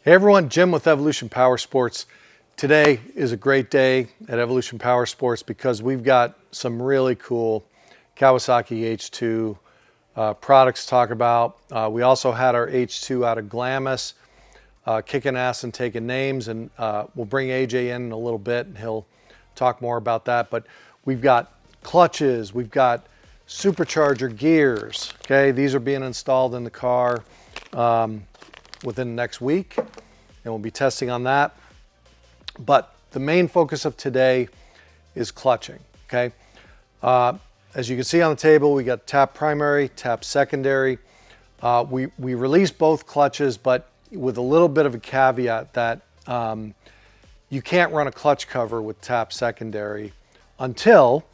Hey everyone, Jim with Evolution Power Sports. Today is a great day at Evolution Power Sports because we've got some really cool Kawasaki H2 products to talk about. We also had our H2 out of Glamis, kicking ass and taking names, and we'll bring AJ in a little bit and he'll talk more about that. But we've got clutches, we've got supercharger gears. Okay, these are being installed in the car within the next week, and we'll be testing on that. But the main focus of today is clutching. Okay, as you can see on the table, we got TAPP primary, TAPP secondary. We released both clutches, but with a little bit of a caveat that you can't run a clutch cover with TAPP secondary until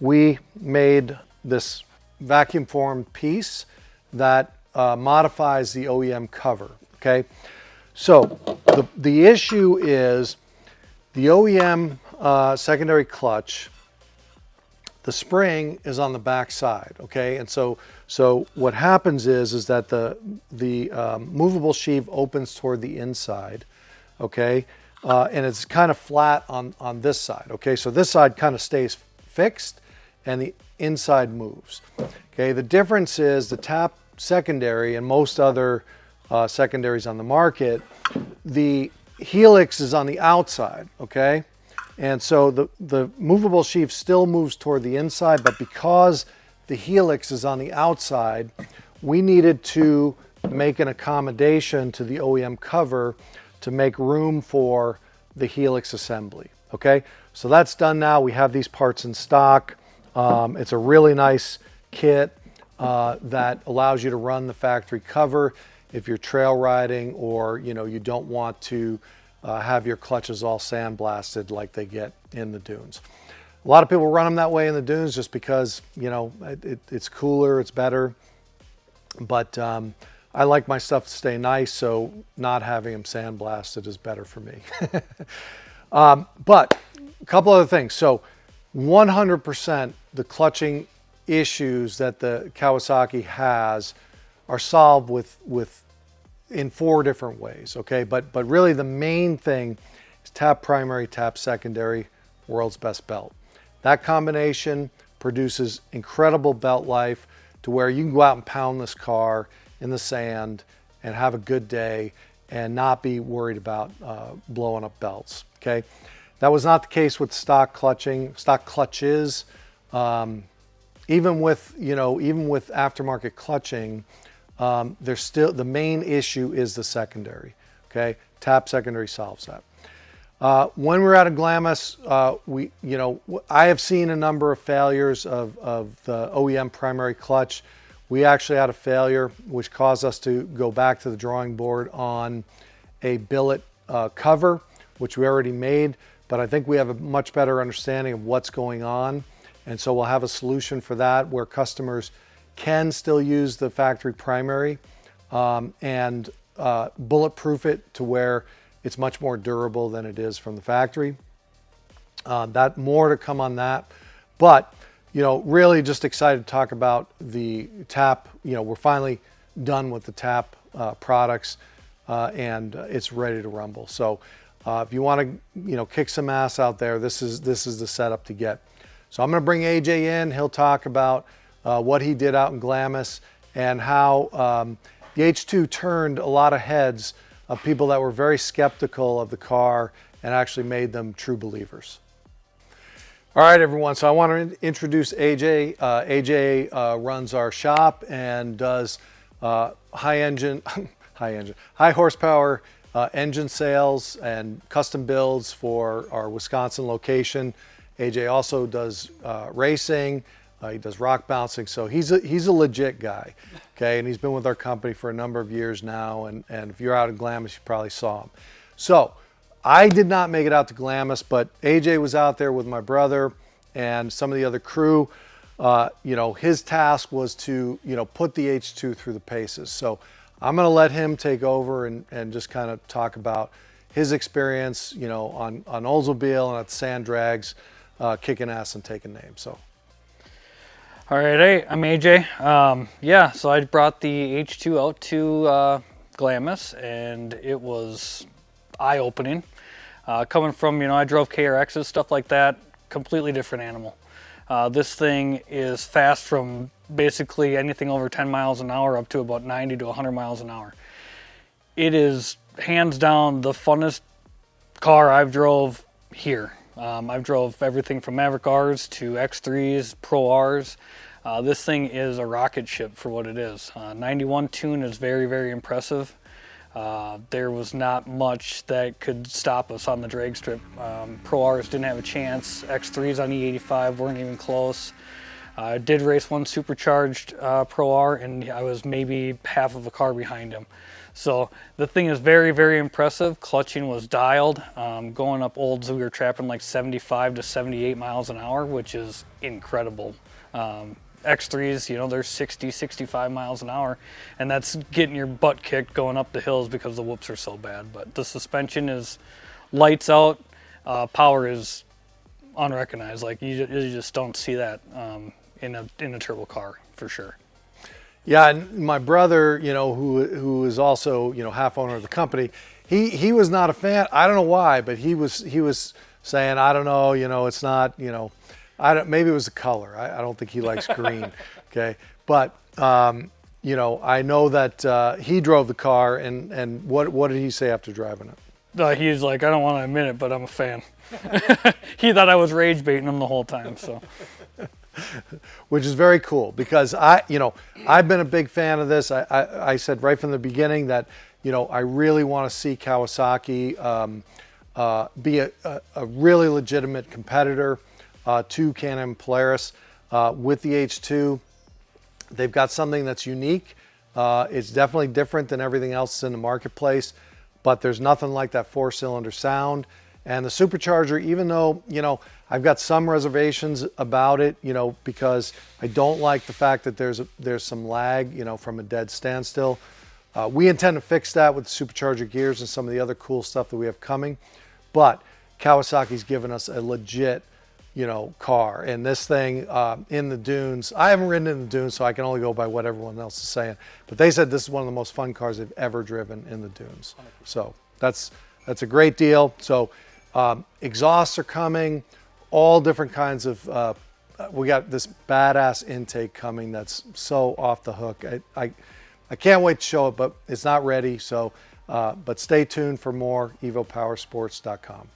we made this vacuum formed piece that modifies the OEM cover. Okay, so the issue is the OEM secondary clutch, the spring is on the back side. Okay, and so what happens is that the movable sheave opens toward the inside. Okay, and it's kind of flat on this side. Okay, so this side kind of stays fixed and the inside moves. Okay, the difference is the TAPP secondary and most other secondaries on the market, the helix is on the outside. Okay, and so the movable sheave still moves toward the inside, but because the helix is on the outside, we needed to make an accommodation to the OEM cover to make room for the helix assembly. Okay, so that's done now. We have these parts in stock. It's a really nice kit that allows you to run the factory cover if you're trail riding, or you don't want to have your clutches all sandblasted like they get in the dunes. A lot of people run them that way in the dunes just because it's cooler, it's better. But I like my stuff to stay nice, so not having them sandblasted is better for me. But a couple other things. So 100% the clutching issues that the Kawasaki has are solved in 4 different ways. Okay, but really the main thing is TAPP primary, TAPP secondary, world's best belt. That combination produces incredible belt life to where you can go out and pound this car in the sand and have a good day and not be worried about blowing up belts. Okay, that was not the case with stock clutching, stock clutches. Even with aftermarket clutching, there's still the main issue is the secondary. Okay, TAPP secondary solves that. When we're out of Glamis, I have seen a number of failures of the OEM primary clutch. We actually had a failure which caused us to go back to the drawing board on a billet cover, which we already made, but I think we have a much better understanding of what's going on. And so we'll have a solution for that where customers can still use the factory primary and bulletproof it to where it's much more durable than it is from the factory. That more to come on that. But, really just excited to talk about the TAPP. We're finally done with the TAPP products and it's ready to rumble. So if you want to, kick some ass out there, this is the setup to get. So I'm going to bring AJ in. He'll talk about what he did out in Glamis and how the H2 turned a lot of heads of people that were very skeptical of the car and actually made them true believers. All right, everyone. So I want to introduce AJ. AJ runs our shop and does high horsepower engine sales and custom builds for our Wisconsin location. AJ also does racing. He does rock bouncing, so he's a legit guy, okay? And he's been with our company for a number of years now, and if you're out in Glamis, you probably saw him. So I did not make it out to Glamis, but AJ was out there with my brother and some of the other crew. His task was to, put the H2 through the paces. So I'm going to let him take over and just kind of talk about his experience, on Oldsmobile and at the sand drags, kicking ass and taking names. So. All right, hey, I'm AJ. So I brought the H2 out to Glamis, and it was eye-opening. Coming from, I drove KRXs, stuff like that, completely different animal. This thing is fast from basically anything over 10 miles an hour up to about 90 to 100 miles an hour. It is hands down the funnest car I've drove here. I've drove everything from Maverick Rs to X3s, Pro Rs. This thing is a rocket ship for what it is. 91 tune is very, very impressive. There was not much that could stop us on the drag strip. Pro Rs didn't have a chance. X3s on E85 weren't even close. I did race one supercharged Pro R, and I was maybe half of a car behind him. So the thing is very, very impressive. Clutching was dialed. Going up olds, we were trapping like 75 to 78 miles an hour, which is incredible. X3s, they're 60, 65 miles an hour, and that's getting your butt kicked going up the hills because the whoops are so bad. But the suspension is lights out. Power is unrecognized. Like you just don't see that in a turbo car for sure. Yeah, and my brother, who is also, half owner of the company, he was not a fan. I don't know why, but he was saying, I don't know, it's not, maybe it was the color. I don't think he likes green. Okay, but I know that he drove the car, and what did he say after driving it? He's like, I don't want to admit it, but I'm a fan. He thought I was rage baiting him the whole time. So. Which is very cool because I've been a big fan of this. I said right from the beginning that, I really want to see Kawasaki be a really legitimate competitor to Can-Am Polaris with the H2. They've got something that's unique. It's definitely different than everything else in the marketplace, but there's nothing like that 4-cylinder sound. And the supercharger, even though, I've got some reservations about it, because I don't like the fact that there's some lag, from a dead standstill. We intend to fix that with the supercharger gears and some of the other cool stuff that we have coming. But Kawasaki's given us a legit, car. And this thing in the dunes, I haven't ridden in the dunes, so I can only go by what everyone else is saying. But they said this is one of the most fun cars they've ever driven in the dunes. 100%. So that's a great deal. So exhausts are coming, all different kinds of, we got this badass intake coming that's so off the hook. I can't wait to show it, but it's not ready. So, but stay tuned for more evopowersports.com.